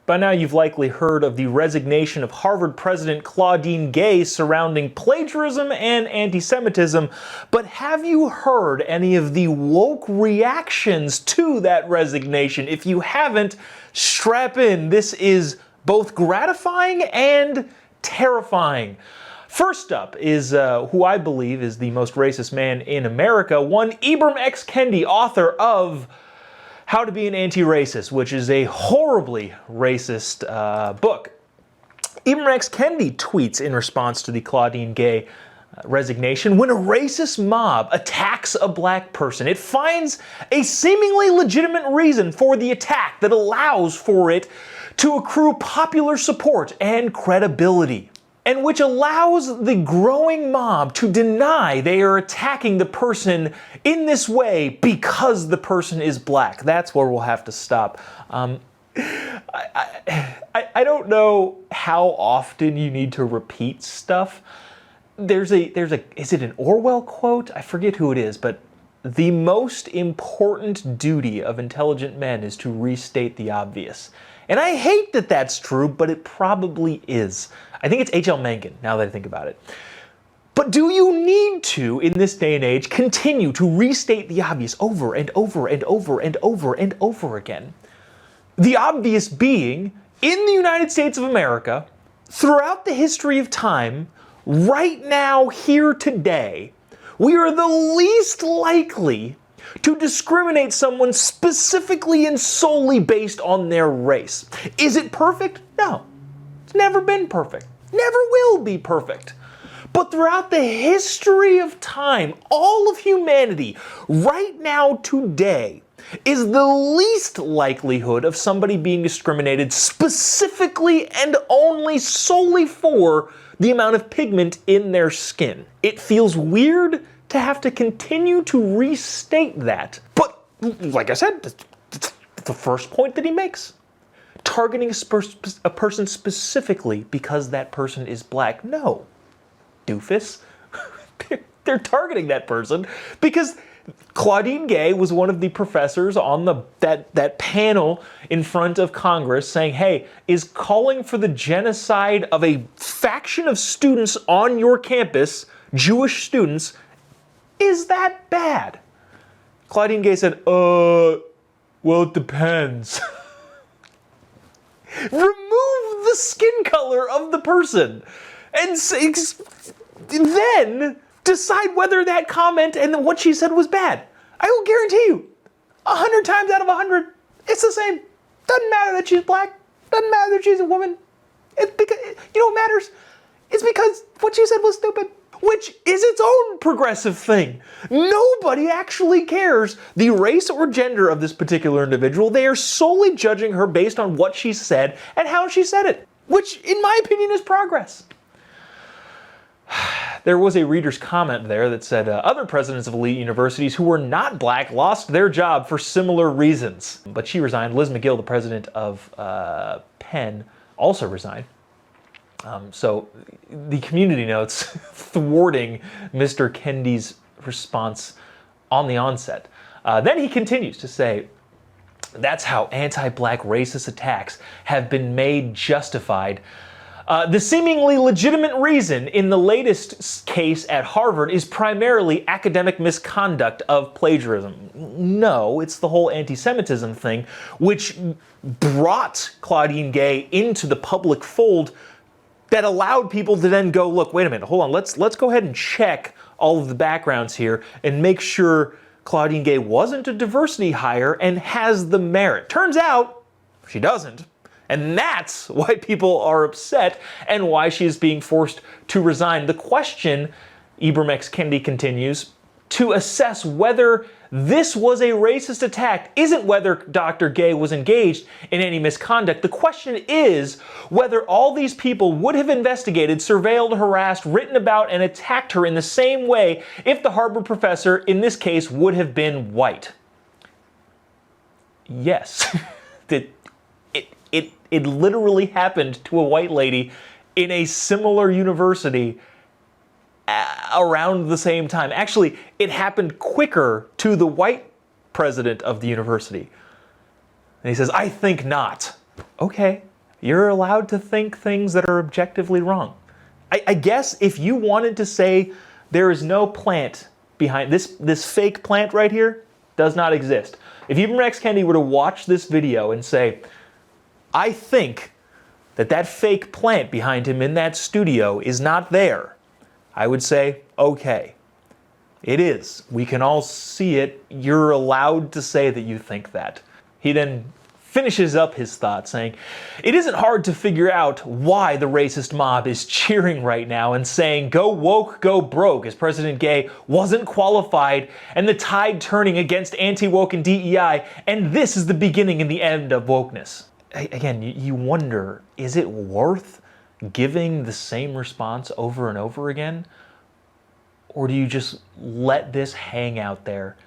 By now you've likely heard of the resignation of Harvard President Claudine Gay surrounding plagiarism and anti-Semitism, but have you heard any of the woke reactions to that resignation? If you haven't, strap in. This is both gratifying and terrifying. First up is who I believe is the most racist man in America, one Ibram X. Kendi, author of How to Be an Anti-Racist, which is a horribly racist book. Ibram X. Kendi tweets in response to the Claudine Gay resignation, when a racist mob attacks a black person, it finds a seemingly legitimate reason for the attack that allows for it to accrue popular support and credibility, and which allows the growing mob to deny they are attacking the person in this way because the person is black. That's where we'll have to stop. I don't know how often you need to repeat stuff. Is it an Orwell quote? I forget who it is, but the most important duty of intelligent men is to restate the obvious. And I hate that that's true, but it probably is. I think it's H.L. Mencken, now that I think about it. But do you need to, in this day and age, continue to restate the obvious over and over and over and over and over again? The obvious being, in the United States of America, throughout the history of time, right now, here today, we are the least likely to discriminate someone specifically and solely based on their race. Is it perfect? No. It's never been perfect. Never will be perfect. But throughout the history of time, all of humanity, right now, today, is the least likelihood of somebody being discriminated specifically and only solely for the amount of pigment in their skin. It feels weird to have to continue to restate that. But, like I said, it's the first point that he makes. Targeting a person specifically because that person is black. No, doofus. They're targeting that person because Claudine Gay was one of the professors on that panel in front of Congress saying, hey, is calling for the genocide of a faction of students on your campus, Jewish students, is that bad? Claudine Gay said, well, it depends. Remove the skin color of the person and then decide whether that comment and what she said was bad. I will guarantee you, 100 times out of 100, it's the same. Doesn't matter that she's black. Doesn't matter that she's a woman. It's because, you know what matters? It's because what she said was stupid, which is its own progressive thing. Nobody actually cares the race or gender of this particular individual. They are solely judging her based on what she said and how she said it, which, in my opinion, is progress. There was a reader's comment there that said, other presidents of elite universities who were not black lost their job for similar reasons. But she resigned. Liz McGill, the president of Penn, also resigned. So the community notes thwarting Mr. Kendi's response on the onset. Then he continues to say, that's how anti-black racist attacks have been made justified. The seemingly legitimate reason in the latest case at Harvard is primarily academic misconduct of plagiarism. No, it's the whole anti-Semitism thing, which brought Claudine Gay into the public fold that allowed people to then go, look, wait a minute, hold on, let's go ahead and check all of the backgrounds here and make sure Claudine Gay wasn't a diversity hire and has the merit. Turns out she doesn't. And that's why people are upset and why she is being forced to resign. The question, Ibram X. Kendi continues, to assess whether this was a racist attack isn't whether Dr. Gay was engaged in any misconduct. The question is whether all these people would have investigated, surveilled, harassed, written about, and attacked her in the same way if the Harvard professor, in this case, would have been white. Yes. It literally happened to a white lady in a similar university around the same time. Actually, it happened quicker to the white president of the university. And he says, I think not. Okay, you're allowed to think things that are objectively wrong. I guess if you wanted to say there is no plant behind this fake plant right here does not exist. If Ibram X. Kendi were to watch this video and say, I think that fake plant behind him in that studio is not there, I would say, okay, it is. We can all see it. You're allowed to say that you think that. He then finishes up his thought saying, it isn't hard to figure out why the racist mob is cheering right now and saying, go woke, go broke, as President Gay wasn't qualified and the tide turning against anti-woke and DEI, and this is the beginning and the end of wokeness. Again, you wonder, is it worth giving the same response over and over again? Or do you just let this hang out there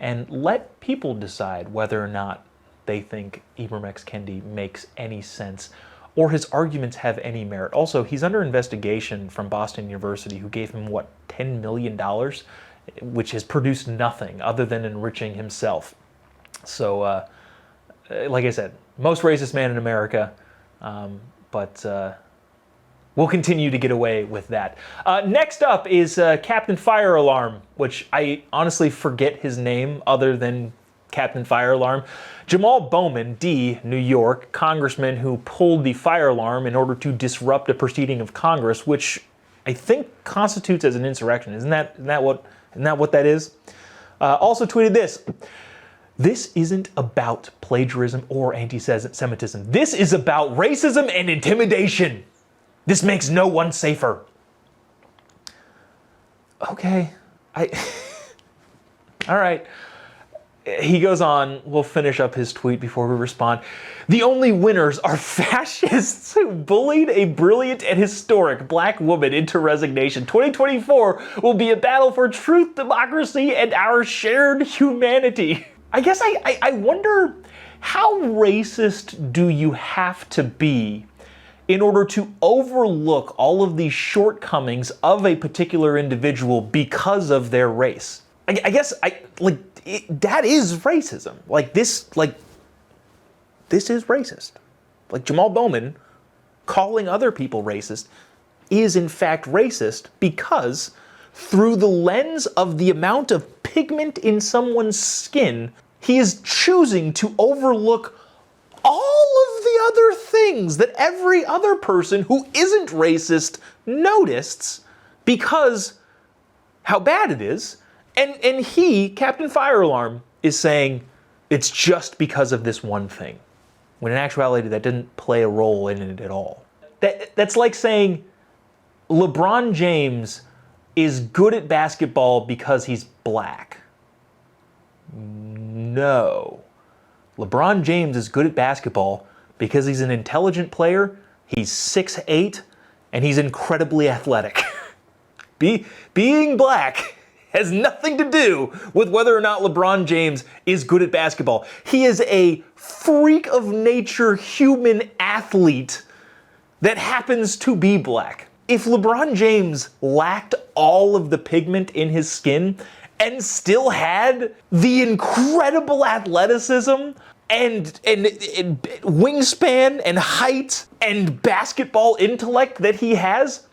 and let people decide whether or not they think Ibram X. Kendi makes any sense or his arguments have any merit? Also, he's under investigation from Boston University, who gave him, what, $10 million, which has produced nothing other than enriching himself. So, like I said, most racist man in America, but we'll continue to get away with that. Next up is Captain Fire Alarm, which I honestly forget his name other than Captain Fire Alarm. Jamal Bowman, D., New York, congressman who pulled the fire alarm in order to disrupt a proceeding of Congress, which I think constitutes as an insurrection. Isn't that what that is? Also tweeted this. This isn't about plagiarism or anti-Semitism. This is about racism and intimidation. This makes no one safer. Okay. All right. He goes on, we'll finish up his tweet before we respond. The only winners are fascists who bullied a brilliant and historic black woman into resignation. 2024 will be a battle for truth, democracy, and our shared humanity. I guess I wonder, how racist do you have to be in order to overlook all of these shortcomings of a particular individual because of their race? I guess that is racism. This is racist. Like Jamal Bowman calling other people racist is in fact racist because through the lens of the amount of pigment in someone's skin, he is choosing to overlook all of the other things that every other person who isn't racist noticed because how bad it is. And he, Captain Fire Alarm, is saying it's just because of this one thing, when in actuality that didn't play a role in it at all. That's like saying LeBron James is good at basketball because he's black. No. LeBron James is good at basketball because he's an intelligent player, he's 6'8", and he's incredibly athletic. Being black has nothing to do with whether or not LeBron James is good at basketball. He is a freak of nature human athlete that happens to be black. If LeBron James lacked all of the pigment in his skin and still had the incredible athleticism and wingspan and height and basketball intellect that he has,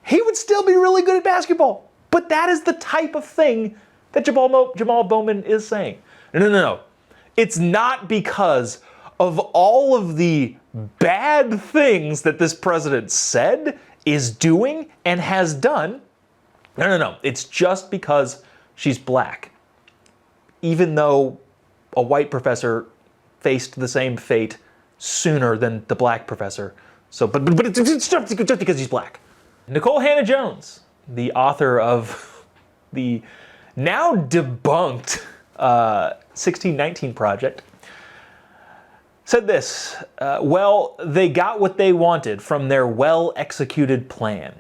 he would still be really good at basketball. But that is the type of thing that Jamal Bowman is saying. No. It's not because of all of the bad things that this president said, is doing, and has done. No. It's just because she's black. Even though a white professor faced the same fate sooner than the black professor. But it's just because he's black. Nicole Hannah-Jones, the author of the now debunked 1619 Project, said this, well, they got what they wanted from their well-executed plan.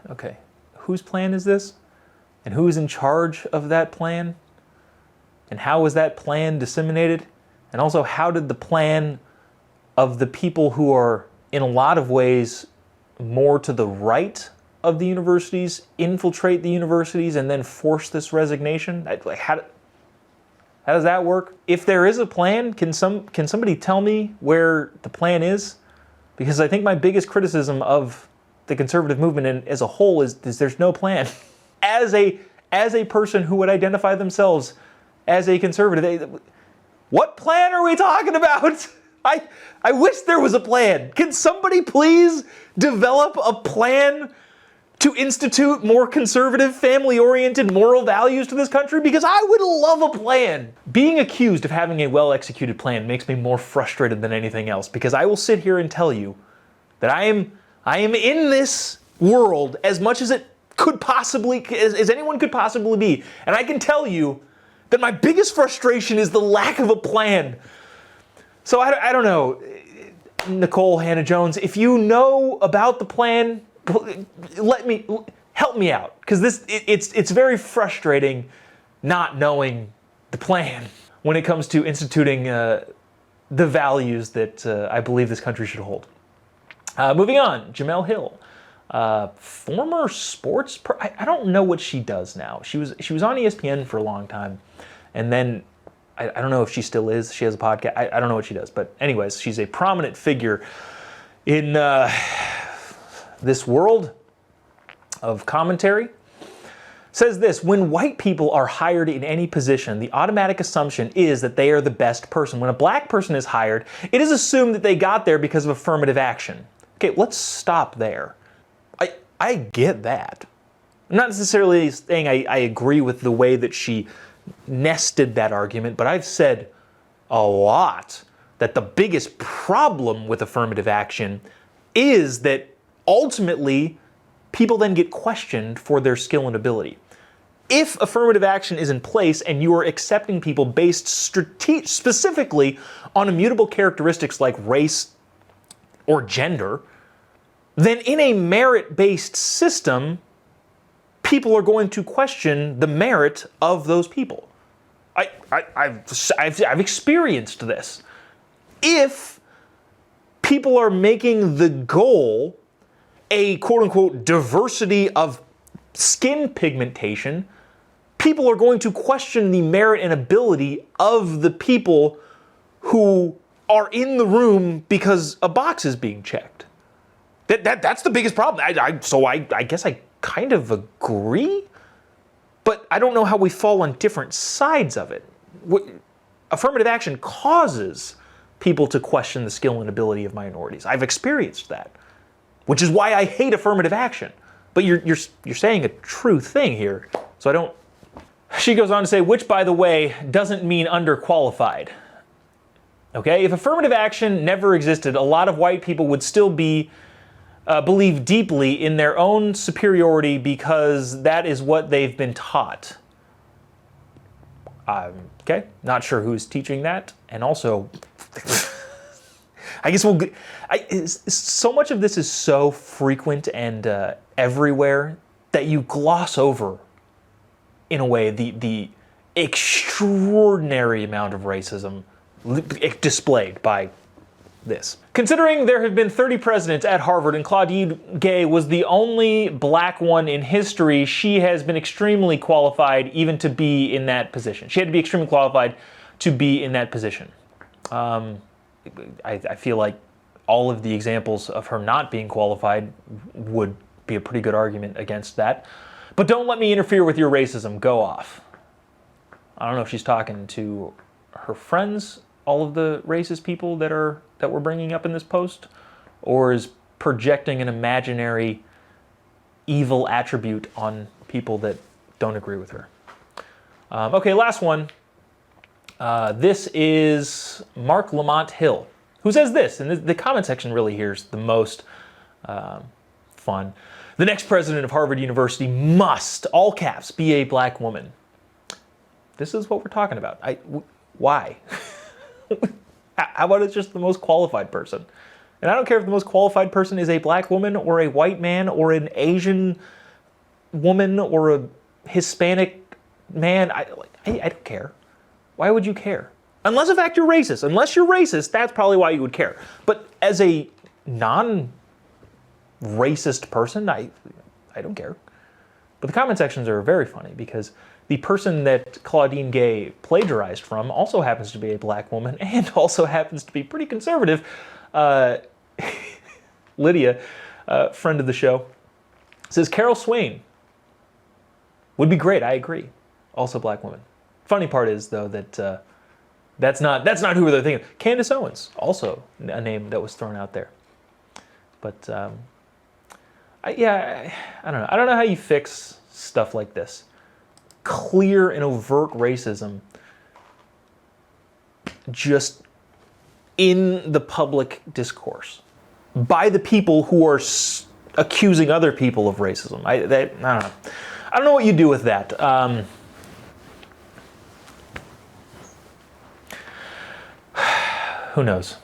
Okay, whose plan is this? And who is in charge of that plan? And how was that plan disseminated? And also, how did the plan of the people who are, in a lot of ways, more to the right of the universities infiltrate the universities and then force this resignation? How How does that work? If there is a plan, can somebody tell me where the plan is? Because I think my biggest criticism of the conservative movement as a whole is there's no plan. As a person who would identify themselves as a conservative, what plan are we talking about? I wish there was a plan. Can somebody please develop a plan to institute more conservative, family-oriented moral values to this country? Because I would love a plan. Being accused of having a well-executed plan makes me more frustrated than anything else, because I will sit here and tell you that I am in this world as much as it could possibly, as anyone could possibly be. And I can tell you that my biggest frustration is the lack of a plan. So I don't know, Nicole Hannah-Jones, if you know about the plan, help me out, because it's very frustrating not knowing the plan when it comes to instituting the values that I believe this country should hold. Moving on, Jemele Hill, former sports. I don't know what she does now. She was on ESPN for a long time, and then I don't know if she still is. She has a podcast. I don't know what she does, but anyways, she's a prominent figure in this world of commentary. Says this: when white people are hired in any position, the automatic assumption is that they are the best person. When a black person is hired, it is assumed that they got there because of affirmative action. Okay, let's stop there. I get that. I'm not necessarily saying I agree with the way that she nested that argument, but I've said a lot that the biggest problem with affirmative action is that ultimately people then get questioned for their skill and ability. If affirmative action is in place and you are accepting people based specifically on immutable characteristics like race or gender, then in a merit-based system, people are going to question the merit of those people. I've experienced this. If people are making the goal a quote-unquote diversity of skin pigmentation, people are going to question the merit and ability of the people who are in the room because a box is being checked. That's the biggest problem. So I guess I kind of agree, but I don't know how we fall on different sides of it. Affirmative action causes people to question the skill and ability of minorities. I've experienced that, which is why I hate affirmative action. But you're saying a true thing here, so I don't. She goes on to say, which, by the way, doesn't mean underqualified. Okay, if affirmative action never existed, a lot of white people would still believe deeply in their own superiority because that is what they've been taught. Okay, not sure who's teaching that, and also, I guess so much of this is so frequent and everywhere that you gloss over, in a way, the extraordinary amount of racism displayed by this. Considering there have been 30 presidents at Harvard and Claudine Gay was the only black one in history, she has been extremely qualified even to be in that position. She had to be extremely qualified to be in that position. I feel like all of the examples of her not being qualified would be a pretty good argument against that. But don't let me interfere with your racism. Go off. I don't know if she's talking to her friends, all of the racist people that we're bringing up in this post, or is projecting an imaginary evil attribute on people that don't agree with her. Okay, last one. This is Mark Lamont Hill, who says this, and the comment section really here's the most fun. The next president of Harvard University must, all caps, be a black woman. This is what we're talking about. Why? How about it's just the most qualified person? And I don't care if the most qualified person is a black woman or a white man or an Asian woman or a Hispanic man. I don't care. Why would you care? Unless, in fact, you're racist. Unless you're racist, that's probably why you would care. But as a non-racist person, I don't care. But the comment sections are very funny because The person that Claudine Gay plagiarized from also happens to be a black woman and also happens to be pretty conservative. Lydia, friend of the show, says Carol Swain would be great. I agree. Also black woman. Funny part is though that that's not who they're thinking. Candace Owens, also a name that was thrown out there. But I don't know. I don't know how you fix stuff like this. Clear and overt racism just in the public discourse by the people who are accusing other people of racism. I don't know. I don't know what you do with that. Who knows?